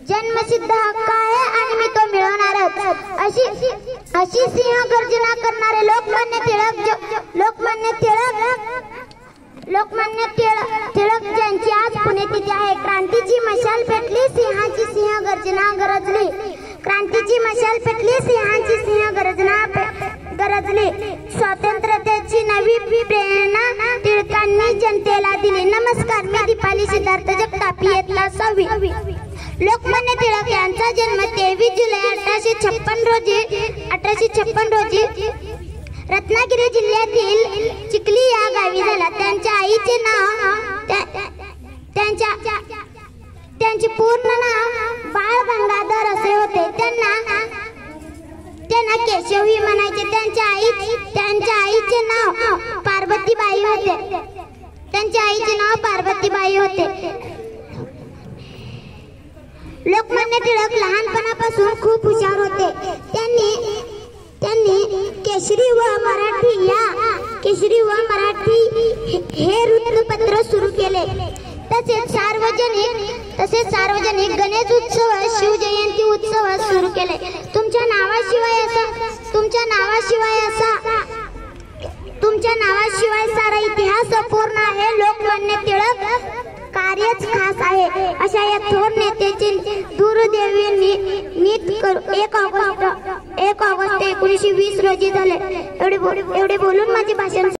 जन्मसिद्ध हक्क आहे आणि मी तो मिळवणारच अशी सिंह गर्जना करणारे लोकमान्य टिळक ज्यांची आज पुण्यतिथी आहे। क्रांतीची मशाल पेटली, सिंहाची सिंह गर्जना गरजली। क्रांतीची मशाल पेटली, सिंहाची सिंह गर्जना गरजली। स्वातंत्र्याची नवी प्रेरणा टिळकांनी जनतेला दिली। नमस्कार, मी दीपाली सिद्धार्थ जगताप, इयत्ता 6वी। लोकमान्य टिळक यांचा जन्म 23 जुलै 1856 रोजी रत्नागिरी जिल्ह्यातील चिखली या गावी झाला। त्यांच्या आईचे नाव त्यांचे पूर्ण नाव बाळ गंगाधर असे होते। त्यांना केशवी म्हणायचे। त्यांच्या आईचे नाव पार्वतीबाई होते। लोकमान्य टिळक लहानपणापासून खूप हुशार होते। त्यांनी केसरी व मराठी हे वृत्तपत्र सुरू केले। तसेच सार्वजनिक गणेश उत्सव, शिवजयंती उत्सव सुरू केले। तुमच्या नावाशिवाय सारा इतिहास अपूर्ण आहे। लोकमान्य टिळक कार्यच खास आहे। अशा या थोर नेत्याचे दुर्दैवी निमित्त 1 ऑगस्ट 1920 रोजी झाले। एवढे बोलून माझे भाषण